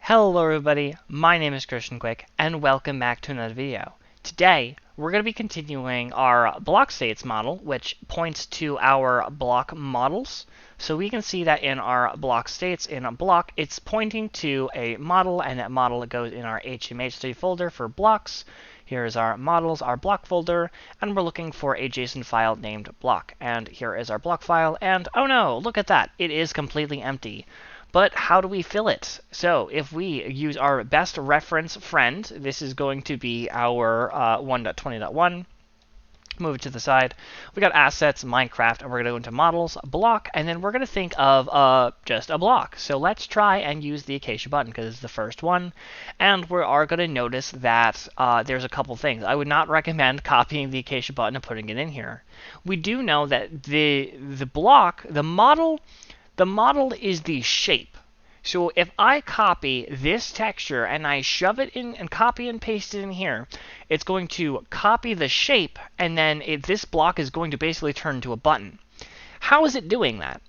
Hello everybody, my name is Christian Quick, and welcome back to another video. Today, we're going to be continuing our block states model, which points to our block models. So we can see that in our block states, in a block, it's pointing to a model, and that model goes in our HMH3 folder for blocks. Here's our models, our block folder, and we're looking for a JSON file named block. And here is our block file, and oh no, look at that, it is completely empty. But how do we fill it? So if we use our best reference friend, this is going to be our 1.20.1. Move it to the side. We got assets, Minecraft, and we're going to go into models, block, and then we're going to think of just a block. So let's try and use the Acacia button because it's the first one. And we are going to notice that there's a couple things. I would not recommend copying the Acacia button and putting it in here. We do know that the block, the model is the shape. So if I copy this texture and I shove it in and copy and paste it in here, it's going to copy the shape, and then this block is going to basically turn into a button. How is it doing that?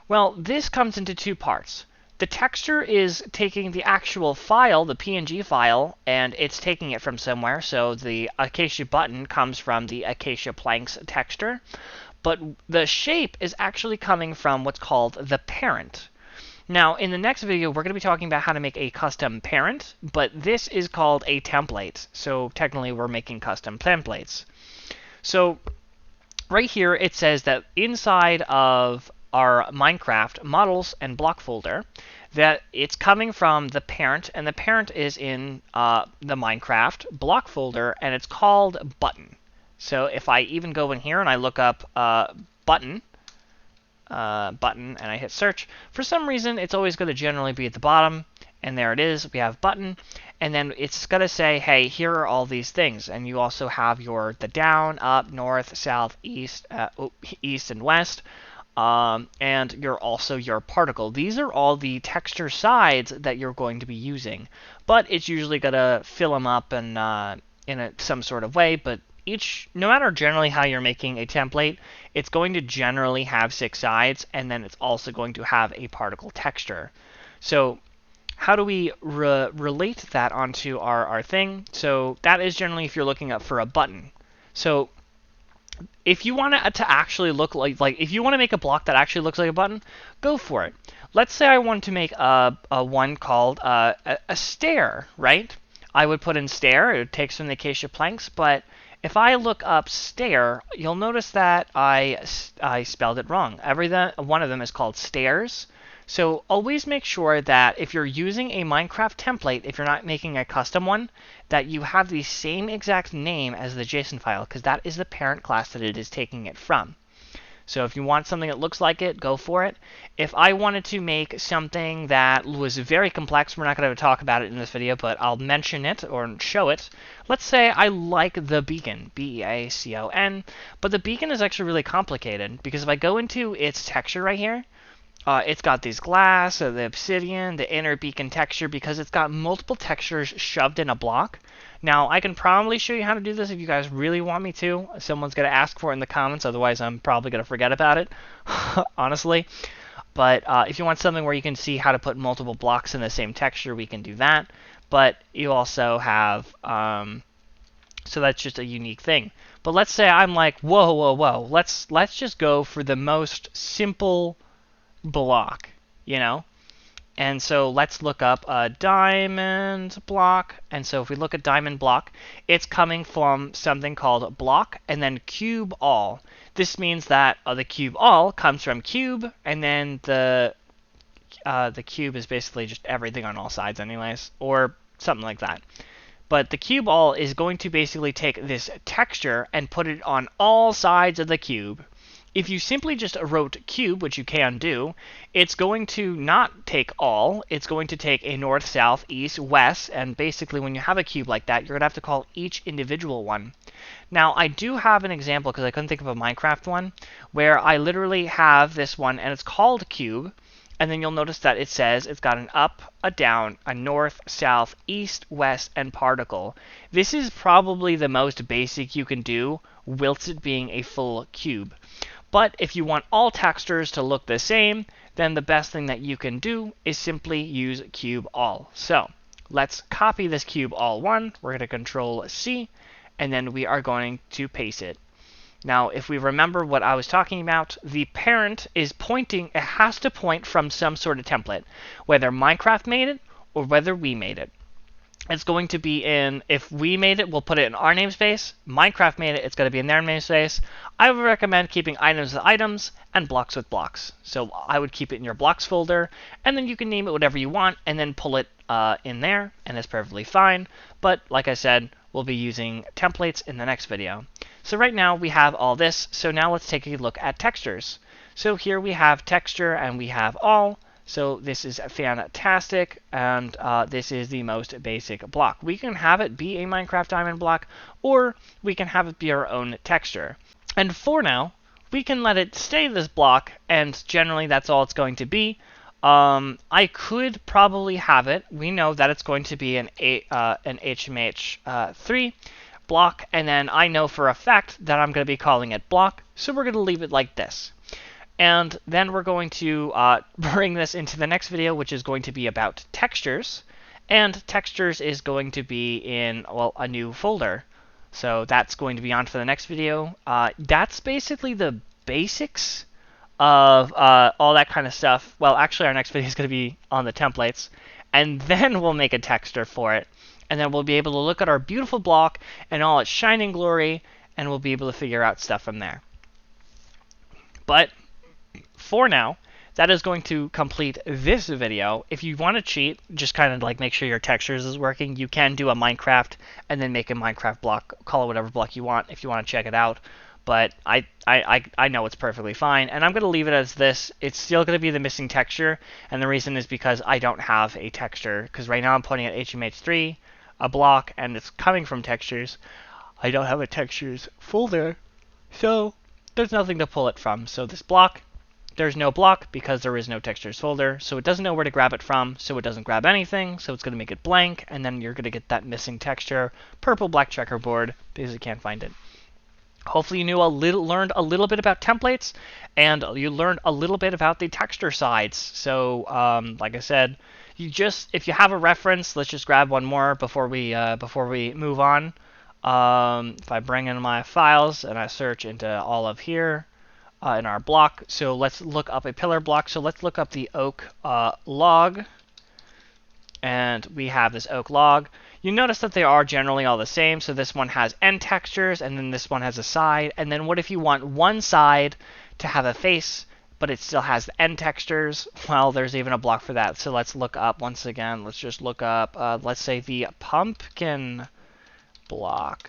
Well, this comes into two parts. The texture is taking the actual file, the PNG file, and it's taking it from somewhere. So the Acacia button comes from the Acacia planks texture. But the shape is actually coming from what's called the parent. Now, in the next video, we're going to be talking about how to make a custom parent, but this is called a template. So technically, we're making custom templates. So right here, it says that inside of our Minecraft models and block folder, that it's coming from the parent, and the parent is in the Minecraft block folder, and it's called button. So if I even go in here and I look up button, and I hit search, for some reason it's always going to generally be at the bottom, and there it is. We have button, and then it's going to say, hey, here are all these things, and you also have the down, up, north, south, east, east and west, and your particle. These are all the texture sides that you're going to be using, but it's usually going to fill them up and in some sort of way, but no matter generally how you're making a template, it's going to generally have 6 sides, and then it's also going to have a particle texture. So how do we relate that onto our thing? So that is generally if you're looking up for a button. So if you want it to actually look like if you want to make a block that actually looks like a button, go for it. Let's say I want to make a one called a stair, right? I would put in stair. It takes from the Acacia planks, but if I look up stair, you'll notice that I spelled it wrong. One of them is called stairs. So always make sure that if you're using a Minecraft template, if you're not making a custom one, that you have the same exact name as the JSON file, because that is the parent class that it is taking it from. So if you want something that looks like it, go for it. If I wanted to make something that was very complex, we're not going to talk about it in this video, but I'll mention it or show it. Let's say I like the beacon, B-E-A-C-O-N, but the beacon is actually really complicated, because if I go into its texture right here, it's got these glass, the obsidian, the inner beacon texture, because it's got multiple textures shoved in a block. Now, I can probably show you how to do this if you guys really want me to. Someone's going to ask for it in the comments, otherwise I'm probably going to forget about it, honestly. But if you want something where you can see how to put multiple blocks in the same texture, we can do that. But you also have, so that's just a unique thing. But let's say I'm like, whoa, whoa, whoa, let's just go for the most simple block, you know? And so let's look up a diamond block. And so if we look at diamond block, it's coming from something called block and then cube all. This means that the cube all comes from cube, and then the cube is basically just everything on all sides anyways, or something like that. But the cube all is going to basically take this texture and put it on all sides of the cube. If you simply just wrote cube, which you can do, it's going to not take all. It's going to take a north, south, east, west, and basically when you have a cube like that, you're going to have to call each individual one. Now, I do have an example, because I couldn't think of a Minecraft one, where I literally have this one, and it's called cube, and then you'll notice that it says it's got an up, a down, a north, south, east, west, and particle. This is probably the most basic you can do, whilst it being a full cube. But if you want all textures to look the same, then the best thing that you can do is simply use cube all. So let's copy this cube all one. We're going to Control C, and then we are going to paste it. Now, if we remember what I was talking about, the parent is pointing, it has to point from some sort of template, whether Minecraft made it or whether we made it. It's going to be in, if we made it, we'll put it in our namespace. Minecraft made it, it's going to be in their namespace. I would recommend keeping items with items and blocks with blocks. So I would keep it in your blocks folder, and then you can name it whatever you want, and then pull it in there, and it's perfectly fine. But like I said, we'll be using templates in the next video. So right now we have all this, so now let's take a look at textures. So here we have texture and we have all. So this is fantastic, and this is the most basic block. We can have it be a Minecraft diamond block, or we can have it be our own texture. And for now, we can let it stay this block, and generally that's all it's going to be. I could probably have it. We know that it's going to be an HMH3 block, and then I know for a fact that I'm going to be calling it block, so we're going to leave it like this. And then we're going to bring this into the next video, which is going to be about textures, and textures is going to be in, well, a new folder. So that's going to be on for the next video. That's basically the basics of all that kind of stuff. Well, actually, our next video is going to be on the templates, and then we'll make a texture for it. And then we'll be able to look at our beautiful block and all its shining glory, and we'll be able to figure out stuff from there. But for now, that is going to complete this video. If you want to cheat, just kind of like make sure your textures is working, you can do a Minecraft and then make a Minecraft block, call it whatever block you want if you want to check it out. But I know it's perfectly fine, and I'm going to leave it as this. It's still going to be the missing texture, and the reason is because I don't have a texture, because right now I'm pointing at HMH3, a block, and it's coming from textures. I don't have a textures folder, so there's nothing to pull it from. So this block, there's no block because there is no textures folder, so it doesn't know where to grab it from, so it doesn't grab anything, so it's going to make it blank, and then you're going to get that missing texture, purple black checkerboard, because you can't find it. Hopefully you learned a little bit about templates, and you learned a little bit about the texture sides. So, like I said, if you have a reference, let's just grab one more before we move on. If I bring in my files and I search into all of here in our block, so let's look up a pillar block. So let's look up the oak log, and we have this oak log. You notice that they are generally all the same. So this one has end textures, and then this one has a side. And then what if you want one side to have a face, but it still has the end textures? Well, there's even a block for that. So let's look up once again. Let's just look up, let's say the pumpkin block.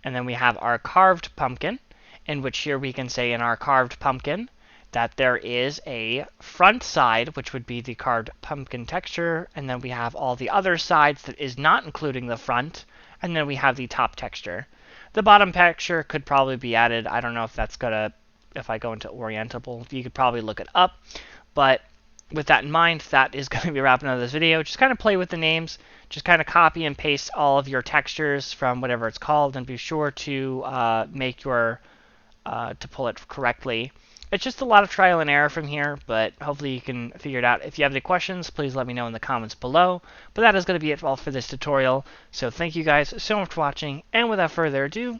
And then we have our carved pumpkin, in which here we can say in our carved pumpkin that there is a front side, which would be the carved pumpkin texture, and then we have all the other sides that is not including the front, and then we have the top texture. The bottom texture could probably be added. I don't know if that's gonna, if I go into Orientable, you could probably look it up, but with that in mind, that is going to be wrapping up this video. Just kind of play with the names, just kind of copy and paste all of your textures from whatever it's called, and be sure to make your, to pull it correctly. It's just a lot of trial and error from here, but hopefully you can figure it out. If you have any questions, please let me know in the comments below. But that is going to be it all for this tutorial. So thank you guys so much for watching, and without further ado,